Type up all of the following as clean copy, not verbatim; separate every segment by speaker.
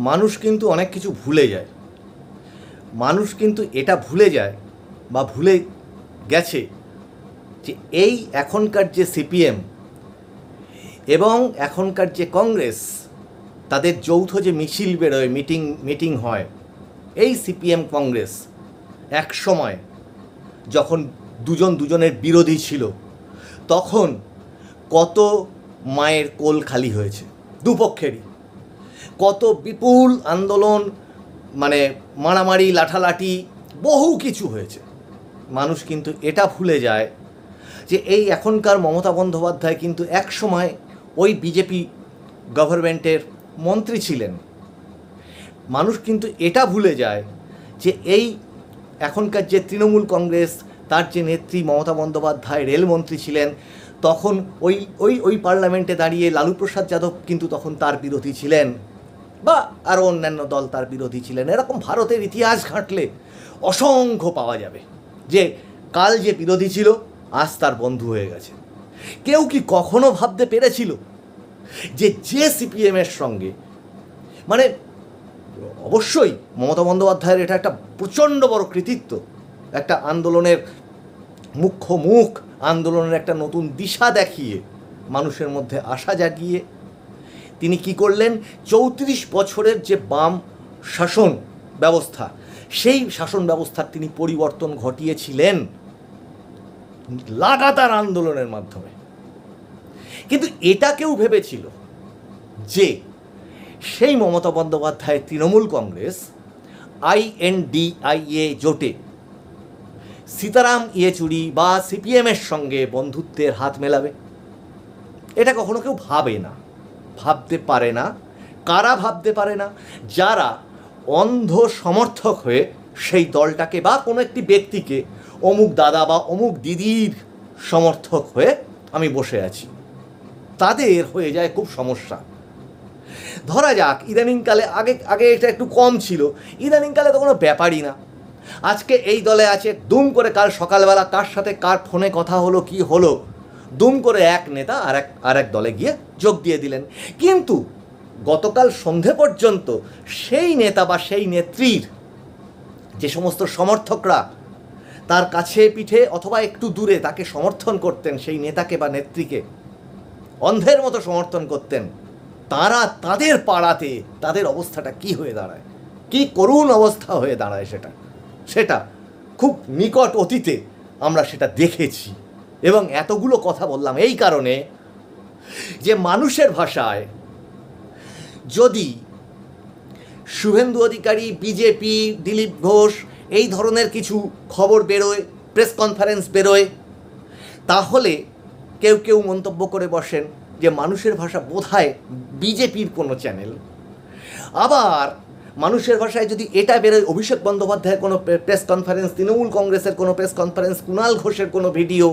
Speaker 1: মানুষ কিন্তু অনেক কিছু ভুলে যায়। মানুষ কিন্তু এটা ভুলে যায় বা ভুলে গেছে যে এই এখনকার যে সিপিএম এবং এখনকার যে কংগ্রেস, তাদের যৌথ যে মিছিল বেরোয়, মিটিং হয়, এই সিপিএম কংগ্রেস এক সময় যখন দুজনের বিরোধী ছিল, তখন কত মায়ের কোল খালি হয়েছে দুপক্ষেরই, কত বিপুল আন্দোলন, মানে মারামারি, লাঠালাঠি, বহু কিছু হয়েছে। মানুষ কিন্তু এটা ভুলে যায় যে এই এখনকার মমতা বন্দ্যোপাধ্যায় কিন্তু এক সময় ওই বিজেপি গভর্নমেন্টের মন্ত্রী ছিলেন। মানুষ কিন্তু এটা ভুলে যায় যে এই এখনকার যে তৃণমূল কংগ্রেস, তার যে নেত্রী মমতা বন্দ্যোপাধ্যায় রেলমন্ত্রী ছিলেন, তখন ওই ওই ওই পার্লামেন্টে দাঁড়িয়ে লালু প্রসাদ যাদব কিন্তু তখন তার বিরোধী ছিলেন, বা আরও অন্যান্য দল তার বিরোধী ছিলেন। এরকম ভারতের ইতিহাস ঘাঁটলে অসংখ্য পাওয়া যাবে যে কাল যে বিরোধী ছিল আজ তার বন্ধু হয়ে গেছে। কেউ কি কখনো ভাবতে পেরেছিল যে সিপিএমের সঙ্গে, মানে অবশ্যই মমতা বন্দ্যোপাধ্যায়ের এটা একটা প্রচণ্ড বড় কৃতিত্ব, একটা আন্দোলনের মুখ্য মুখ, আন্দোলনের একটা নতুন দিশা দেখিয়ে মানুষের মধ্যে আশা জাগিয়ে তিনি কি করলেন, 34 বছরের যে বাম শাসন ব্যবস্থা, সেই শাসন ব্যবস্থার তিনি পরিবর্তন ঘটিয়েছিলেন লাগাতার আন্দোলনের মাধ্যমে। কিন্তু এটা কেউ ভেবেছিল যে সেই মমতা বন্দ্যোপাধ্যায়ের তৃণমূল কংগ্রেস INDIA জোটে সীতারাম ইয়েচুরি বা সিপিএমের সঙ্গে বন্ধুত্বের হাত মেলাবে? এটা কখনো কেউ ভাবে না, ভাবতে পারে না। কারা ভাবতে পারে না? যারা অন্ধ সমর্থক হয়ে সেই দলটাকে বা কোনো একটি ব্যক্তিকে অমুক দাদা বা অমুক দিদির সমর্থক হয়ে আমি বসে আছি, তাদের হয়ে যায় খুব সমস্যা। ধরা যাক ইদানিংকালে, আগে এটা একটু কম ছিল, ইদানিংকালে তো কোনো ব্যাপারই না। আজকে এই দলে আছে, দুম করে কাল সকালবেলা কার সাথে কার ফোনে কথা হলো, কি হলো, দুম করে এক নেতা আর এক দলে গিয়ে যোগ দিয়ে দিলেন। কিন্তু গতকাল সন্ধে পর্যন্ত সেই নেতা বা সেই নেত্রীর যে সমস্ত সমর্থকরা তার কাছে পিঠে অথবা একটু দূরে তাকে সমর্থন করতেন, সেই নেতাকে বা নেত্রীকে অন্ধের মতো সমর্থন করতেন, তারা তাদের পাড়াতে তাদের অবস্থাটা কি হয়ে দাঁড়ায়, কি করুণ অবস্থা হয়ে দাঁড়ায়, সেটা খুব নিকট অতীতে আমরা সেটা দেখেছি। এবং এতগুলো কথা বললাম এই কারণে যে মানুষের ভাষায় যদি শুভেন্দু অধিকারী, বিজেপি, দিলীপ ঘোষ এই ধরনের কিছু খবর বেরোয়, প্রেস কনফারেন্স বেরোয়, তাহলে কেউ মন্তব্য করে বসেন যে মানুষের ভাষা বোধহয় বিজেপির কোনো চ্যানেল। আবার মানুষের ভাষায় যদি এটা বেরোয় অভিষেক বন্দ্যোপাধ্যায়ের কোনো প্রেস কনফারেন্স, তৃণমূল কংগ্রেসের কোনো প্রেস কনফারেন্স, কুণাল ঘোষের কোনো ভিডিও,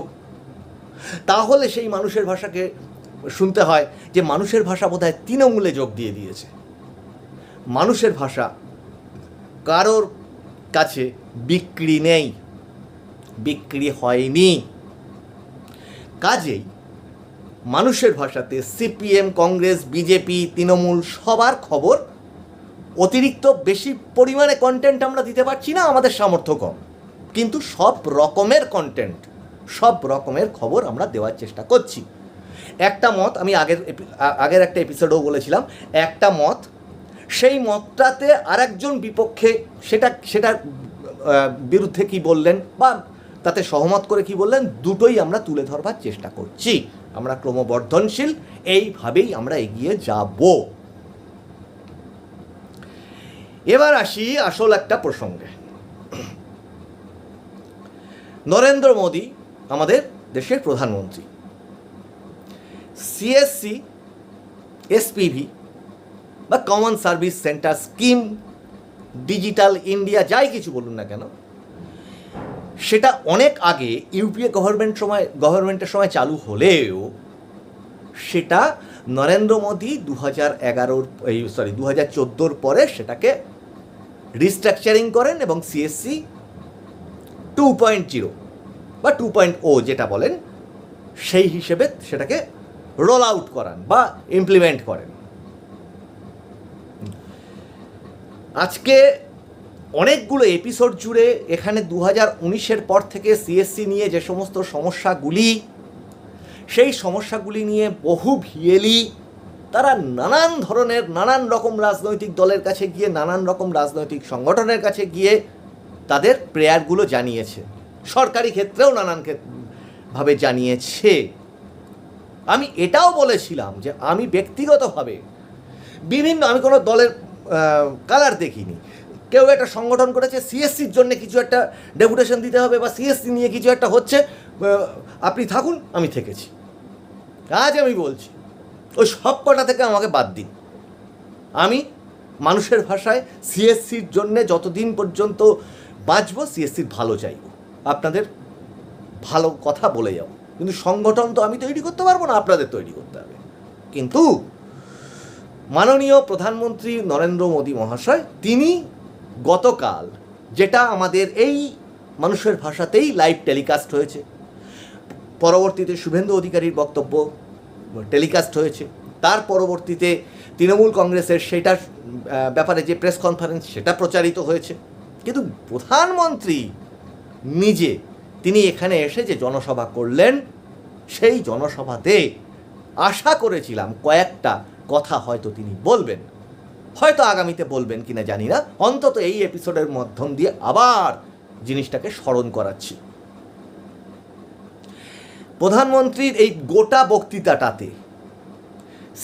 Speaker 1: তাহলে সেই মানুষের ভাষাকে শুনতে হয় যে মানুষের ভাষা বোধহয় তৃণমূলে যোগ দিয়ে দিয়েছে। মানুষের ভাষা কারোর কাছে বিক্রি নেই, বিক্রি হয়নি। কাজেই মানুষের ভাষাতে সিপিএম, কংগ্রেস, বিজেপি, তৃণমূল সবার খবর অতিরিক্ত বেশি পরিমাণে কন্টেন্ট আমরা দিতে পারছি না, আমাদের সামর্থ্য কম, কিন্তু সব রকমের কন্টেন্ট, সব রকমের খবর আমরা দেওয়ার চেষ্টা করছি। একটা মত আমি আগের একটা এপিসোডেও বলেছিলাম, একটা মত, সেই মতটাতে আরেকজন বিপক্ষে সেটার বিরুদ্ধে কি বললেন বা তাতে সহমত করে কি বললেন, দুটোই আমরা তুলে ধরবার চেষ্টা করছি। আমরা ক্রমবর্ধনশীল, এইভাবেই আমরা এগিয়ে যাব। এবার আসি আসল একটা প্রসঙ্গে। নরেন্দ্র মোদী আমাদের দেশের প্রধানমন্ত্রী, CSC, SPV বা common service centre scheme, digital India, যাই কিছু বলুন না কেন, সেটা অনেক আগে ইউপিএ গভর্নমেন্টের সময় চালু হলেও সেটা নরেন্দ্র মোদী 2014 পরে সেটাকে রিস্ট্রাকচারিং করেন এবং CSC 2.0 বা 2.0 যেটা বলেন, সেই হিসেবে সেটাকে রোল আউট করান বা ইমপ্লিমেন্ট করেন। আজকে অনেকগুলো এপিসোড জুড়ে এখানে 2019-এর পর থেকে সিএসসি নিয়ে যে সমস্ত সমস্যাগুলি, সেই সমস্যাগুলি নিয়ে বহু ভিএলি তারা নানান ধরনের নানান রকম রাজনৈতিক দলের কাছে গিয়ে, নানান রকম রাজনৈতিক সংগঠনের কাছে গিয়ে তাদের প্রেয়ারগুলো জানিয়েছে, সরকারি ক্ষেত্রেও নানান ভাবে জানিয়েছে। আমি এটাও বলেছিলাম যে আমি ব্যক্তিগতভাবে আমি কোনো দলের কালার দেখিনি। কেউ একটা সংগঠন করেছে, সিএসসির জন্য কিছু একটা ডেপুটেশন দিতে হবে বা সিএসসি নিয়ে কিছু একটা হচ্ছে, আপনি থাকুন, আমি থেকেছি। আজ আমি বলছি ওই সব কটা থেকে আমাকে বাদ দিন। আমি মানুষের ভাষায় সিএসসির জন্যে যতদিন পর্যন্ত বাঁচব সিএসসির ভালো চাইব, আপনাদের ভালো কথা বলে যাব, কিন্তু সংগঠন তো আমি তৈরি করতে পারবো না, আপনাদের তৈরি করতে হবে। কিন্তু মাননীয় প্রধানমন্ত্রী নরেন্দ্র মোদী মহাশয় তিনি গতকাল, যেটা আমাদের এই মানুষের ভাষাতেই লাইভ টেলিকাস্ট হয়েছে, পরবর্তীতে শুভেন্দু অধিকারীর বক্তব্য টেলিকাস্ট হয়েছে, তার পরবর্তীতে তৃণমূল কংগ্রেসের সেটার ব্যাপারে যে প্রেস কনফারেন্স সেটা প্রচারিত হয়েছে, কিন্তু প্রধানমন্ত্রী নিজে তিনি এখানে এসে যে জনসভা করলেন, সেই জনসভাতে আশা করেছিলাম কয়েকটা কথা হয়তো তিনি বলবেন, হয়তো আগামীতে বলবেন কিনা জানি না, অন্তত এই এপিসোডের মাধ্যম দিয়ে আবার জিনিসটাকে স্মরণ করাচ্ছি। প্রধানমন্ত্রীর এই গোটা বক্তৃতাটাতে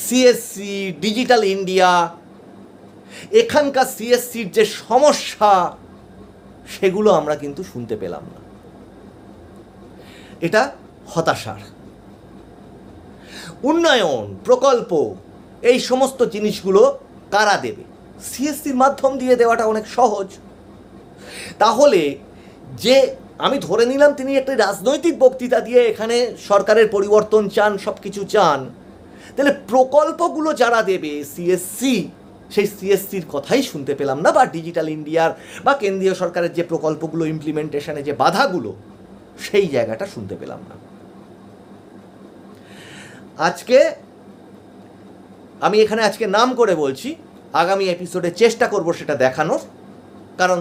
Speaker 1: সিএসসি, ডিজিটাল ইন্ডিয়া, এখানকার সিএসসির যে সমস্যা সেগুলো আমরা কিন্তু শুনতে পেলাম না। এটা হতাশার। উন্নয়ন প্রকল্প এই সমস্ত জিনিসগুলো কারা দেবে? সিএসসির মাধ্যম দিয়ে দেওয়াটা অনেক সহজ। তাহলে যে আমি ধরে নিলাম তিনি একটা রাজনৈতিক বক্তৃতা দিয়ে এখানে সরকারের পরিবর্তন চান, সব কিছু চান, তাহলে প্রকল্পগুলো যারা দেবে সিএসসি, সেই সিএসসির কথাই শুনতে পেলাম না, বা ডিজিটাল ইন্ডিয়ার বা কেন্দ্রীয় সরকারের যে প্রকল্পগুলো ইমপ্লিমেন্টেশনে যে বাধাগুলো, সেই জায়গাটা শুনতে পেলাম না। আজকে আমি এখানে নাম করে বলছি, আগামী এপিসোডে চেষ্টা করব সেটা দেখানোর, কারণ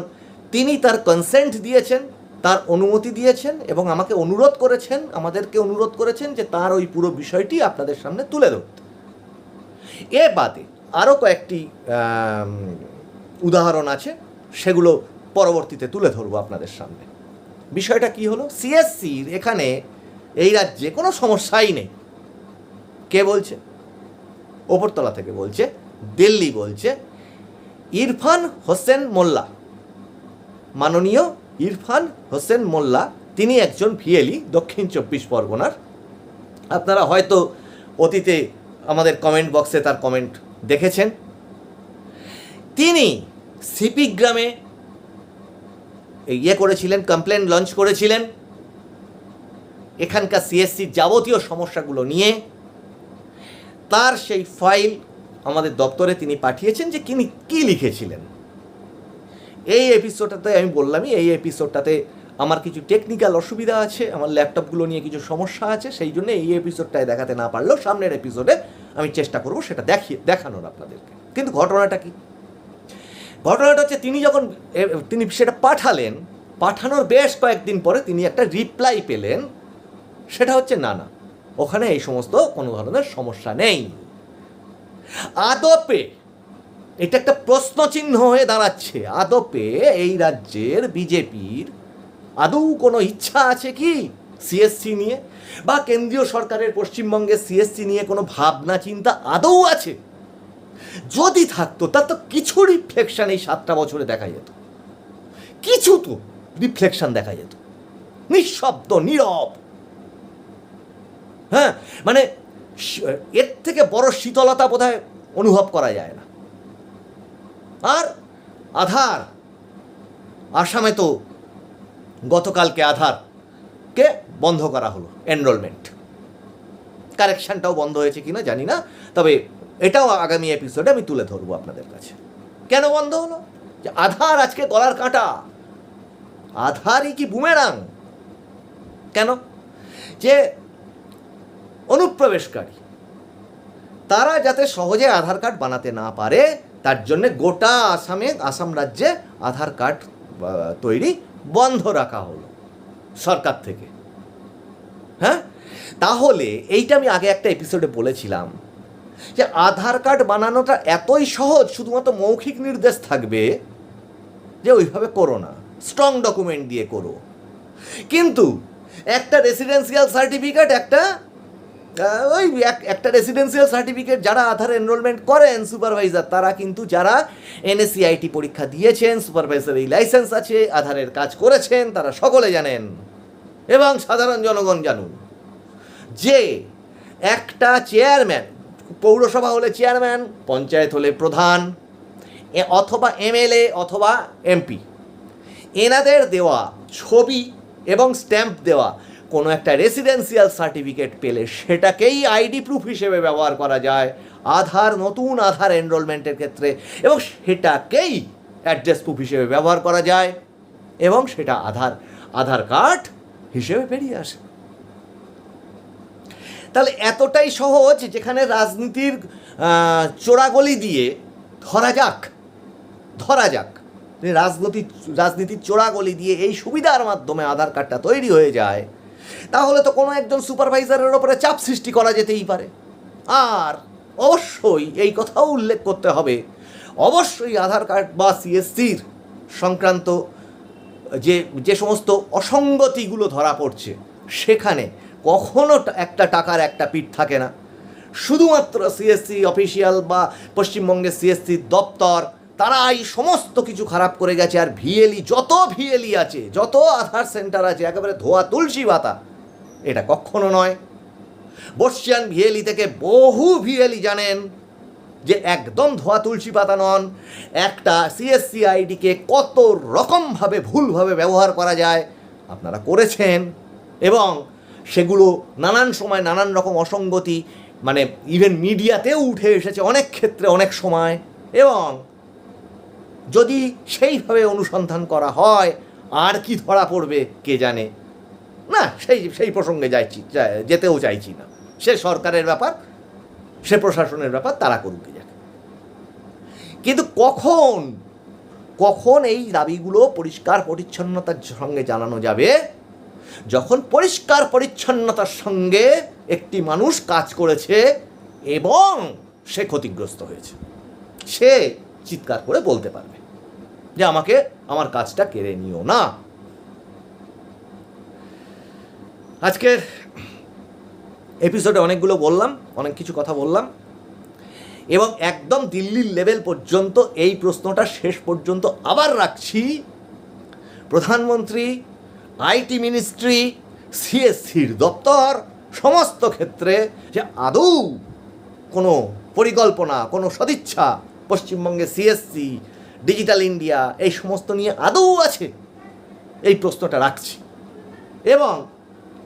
Speaker 1: তিনি তার কনসেন্ট দিয়েছেন, তার অনুমতি দিয়েছেন এবং আমাকে অনুরোধ করেছেন, আমাদেরকে অনুরোধ করেছেন যে তার ওই পুরো বিষয়টি আপনাদের সামনে তুলে ধরতে। এ বাদে আরও কয়েকটি উদাহরণ আছে, সেগুলো পরবর্তীতে তুলে ধরবো আপনাদের সামনে। বিষয়টা কি হলো, সিএসসির এখানে এই রাজ্যে কোনো সমস্যাই নেই। কে বলছে? ওপরতলা থেকে বলছে, দিল্লি বলছে। ইরফান হোসেন মোল্লা, মাননীয় ইরফান হোসেন মোল্লা, তিনি একজন ভিএলি দক্ষিণ 24 পরগনার। আপনারা হয়তো অতীতে আমাদের কমেন্ট বক্সে তার কমেন্ট দেখেছেন। তিনি সিপি গ্রামে করেছিলেন, কমপ্লেন লঞ্চ করেছিলেন এখানকার সিএসসির যাবতীয় সমস্যাগুলো নিয়ে। তার সেই ফাইল আমাদের দপ্তরে তিনি পাঠিয়েছেন যে তিনি কী লিখেছিলেন। এই এপিসোডটাতে আমি বললামই, এই এপিসোডটাতে আমার কিছু টেকনিক্যাল অসুবিধা আছে, আমার ল্যাপটপগুলো নিয়ে কিছু সমস্যা আছে, সেই জন্য এই এপিসোডটায় দেখাতে না পারলেও সামনের এপিসোডে আমি চেষ্টা করব সেটা দেখানোর আপনাদেরকে। কিন্তু ঘটনাটা কি? ঘটনাটা হচ্ছে তিনি সেটা পাঠালেন, পাঠানোর বেশ কয়েকদিন পরে তিনি একটা রিপ্লাই পেলেন, সেটা হচ্ছে না, ওখানে এই সমস্ত কোনো ধরনের সমস্যা নেই। আদপে এটা একটা প্রশ্নচিহ্ন হয়ে দাঁড়াচ্ছে, আদপে এই রাজ্যের বিজেপির আদৌ কোনো ইচ্ছা আছে কি সিএসসি নিয়ে, বা কেন্দ্রীয় সরকারের পশ্চিমবঙ্গের সিএসসি নিয়ে কোনো ভাবনা চিন্তা আদৌ আছে? যদি থাকতো তার তো কিছু রিফ্লেকশন এই 7টা বছরে দেখা যেত, কিছু তো রিফ্লেকশন দেখা যেত। নিঃশব্দ, নীরব, হ্যাঁ, মানে এর থেকে বড় শীতলতা বোধহয় অনুভব করা যায় না। আর আধার, আসামে তো গতকালকে আধারকে বন্ধ করা হলো, এনরোলমেন্ট, কারেকশনটাও বন্ধ হয়েছে কিনা জানি না, তবে এটাও আগামী এপিসোডে আমি তুলে ধরবো আপনাদের কাছে। কেন বন্ধ হলো? যে আধার আজকে গলার কাঁটা, আধারই কি বুমেরাং? কেন? যে অনুপ্রবেশকারী তারা যাতে সহজে আধার কার্ড বানাতে না পারে তার জন্যে গোটা আসাম রাজ্যে আধার কার্ড তৈরি বন্ধ রাখা হলো সরকার থেকে। হ্যাঁ, তাহলে এইটা আমি আগে একটা এপিসোডে বলেছিলাম যে আধার কার্ড বানানোটা এতই সহজ, শুধুমাত্র মৌখিক নির্দেশ থাকবে যে ওইভাবে করো না, স্ট্রং ডকুমেন্ট দিয়ে করো। কিন্তু একটা রেসিডেন্সিয়াল সার্টিফিকেট, একটা রেসিডেন্সিয়াল সার্টিফিকেট যারা আধার এনরোলমেন্ট করেন সুপারভাইজার, তারা কিন্তু যারা এনএসিআইটি পরীক্ষা দিয়েছেন, সুপারভাইজারি লাইসেন্স আছে, আধারের কাজ করেছেন, তারা সকলে জানেন এবং সাধারণ জনগণ জানুন যে একটা চেয়ারম্যান, পৌরসভা হলে চেয়ারম্যান, পঞ্চায়েত হলে প্রধান অথবা এমএলএ অথবা এমপি, এনাদের দেওয়া ছবি এবং স্ট্যাম্প দেওয়া কোনো একটা রেসিডেন্সিয়াল সার্টিফিকেট পেলে সেটাকেই আইডি প্রুফ হিসেবে ব্যবহার করা যায় নতুন আধার এনরোলমেন্টের ক্ষেত্রে, এবং সেটাকেই অ্যাড্রেস প্রুফ হিসেবে ব্যবহার করা যায় এবং সেটা আধার কার্ড হিসেবে বেরিয়ে আসে। তাহলে এতটাই সহজ, যেখানে রাজনীতির চোরাগলি দিয়ে ধরা যাক রাজনীতির চোরাগলি দিয়ে এই সুবিধার মাধ্যমে আধার কার্ডটা তৈরি হয়ে যায়, তাহলে তো কোনো একজন সুপারভাইজারের ওপরে চাপ সৃষ্টি করা যেতেই পারে। আর অবশ্যই এই কথাও উল্লেখ করতে হবে, অবশ্যই আধার কার্ড বা সিএসসির সংক্রান্ত যে সমস্ত অসঙ্গতিগুলো ধরা পড়ছে সেখানে কখনো একটা টাকার একটা পিঠ থাকে না। শুধুমাত্র সিএসসি অফিসিয়াল বা পশ্চিমবঙ্গের সিএসসির দপ্তর তারা এই সমস্ত কিছু খারাপ করে গেছে। আর যত ভিএলই আছে, যত আধার সেন্টার আছে, একেবারে ধোয়া তুলসী পাতা, এটা কখনো নয়। বর্ষিয়ান ভিএলই থেকে বহু ভিএলই জানেন যে একদম ধোয়া তুলসী পাতা নন। একটা সিএসসি আইডিকে কত রকমভাবে ভুলভাবে ব্যবহার করা যায় আপনারা করেছেন, এবং সেগুলো নানান সময় নানান রকম অসঙ্গতি, মানে ইভেন মিডিয়াতেও উঠে এসেছে অনেক ক্ষেত্রে অনেক সময়। এবং যদি সেইভাবে অনুসন্ধান করা হয় আর কি ধরা পড়বে কে জানে না, সেই প্রসঙ্গে যেতেও চাইছি না। সে সরকারের ব্যাপার, সে প্রশাসনের ব্যাপার, তারা করুক যাক। কিন্তু কখন এই দাবিগুলো পরিষ্কার পরিচ্ছন্নতার সঙ্গে জানানো যাবে? যখন পরিষ্কার পরিচ্ছন্নতার সঙ্গে একটি মানুষ কাজ করেছে এবং সে ক্ষতিগ্রস্ত হয়েছে, সে চিৎকার করে বলতে পারবে যে আমাকে আমার কাজটা কেড়ে নিও না। আজকের এপিসোডে অনেকগুলো বললাম, অনেক কিছু কথা বললাম, এবং একদম দিল্লির লেভেল পর্যন্ত এই প্রশ্নটা শেষ পর্যন্ত আবার রাখছি। প্রধানমন্ত্রী, আইটি মিনিস্ট্রি, সিএসসির দপ্তর, সমস্ত ক্ষেত্রে যে আদৌ কোনো পরিকল্পনা, কোনো সদিচ্ছা পশ্চিমবঙ্গে সিএসসি, ডিজিটাল ইন্ডিয়া এই সমস্ত নিয়ে আদৌ আছে, এই প্রশ্নটা রাখছি এবং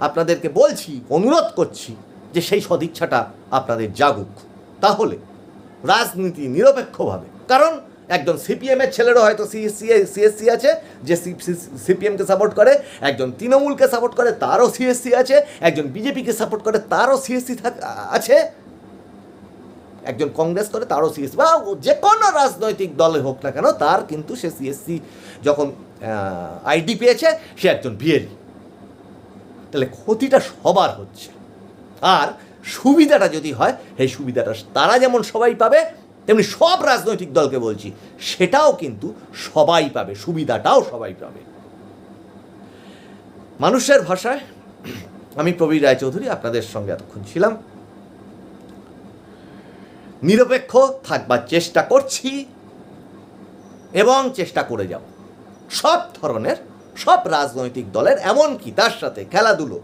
Speaker 1: আপনাদেরকে বলছি, অনুরোধ করছি যে সেই সদিচ্ছাটা আপনাদের জাগুক। তাহলে রাজনীতি নিরপেক্ষভাবে, কারণ একজন সিপিএমের ছেলেরও হয়তো সিএসসি আছে যে সিপিএমকে সাপোর্ট করে, একজন তৃণমূলকে সাপোর্ট করে তারও সিএসসি আছে, একজন বিজেপিকে সাপোর্ট করে তারও সিএসসি আছে, একজন কংগ্রেস করে তারও সিএসসি, বা যে কোনো রাজনৈতিক দলে হোক না কেন তার কিন্তু সে সিএসসি যখন আইডি পেয়েছে সে একজন বিএলই। তাহলে ক্ষতিটা সবার হচ্ছে, আর সুবিধাটা যদি হয় সেই সুবিধাটা তারা যেমন সবাই পাবে, তেমনি সব রাজনৈতিক দলকে বলছি সেটাও কিন্তু সবাই পাবে, সুবিধাটাও সবাই পাবে। মানুষের ভাষায় আমি প্রবীর রায়চৌধুরী আপনাদের সঙ্গে এতক্ষণ ছিলাম। নিরপেক্ষ থাকবার চেষ্টা করছি এবং চেষ্টা করে যাব সব ধরনের, সব রাজনৈতিক দলের, এমনকি তার সাথে খেলাধুলো,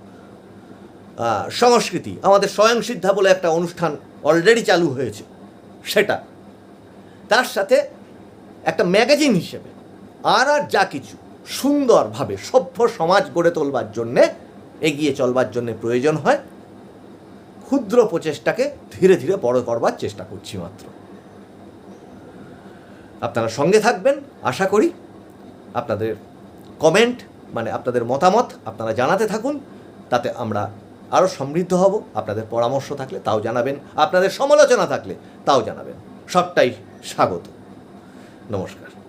Speaker 1: সংস্কৃতি, আমাদের স্বয়ংসিদ্ধা বলে একটা অনুষ্ঠান অলরেডি চালু হয়েছে, সেটা তার সাথে একটা ম্যাগাজিন হিসেবে আর যা কিছু সুন্দরভাবে সভ্য সমাজ গড়ে তোলবার জন্যে, এগিয়ে চলবার জন্যে প্রয়োজন হয়, ক্ষুদ্র প্রচেষ্টাকে ধীরে ধীরে বড় করবার চেষ্টা করছি মাত্র। আপনারা সঙ্গে থাকবেন আশা করি। আপনাদের কমেন্ট, মানে আপনাদের মতামত আপনারা জানাতে থাকুন, তাতে আমরা আরও সমৃদ্ধ হব। আপনাদের পরামর্শ থাকলে তাও জানাবেন, আপনাদের সমালোচনা থাকলে তাও জানাবেন। সবটাই স্বাগত। নমস্কার।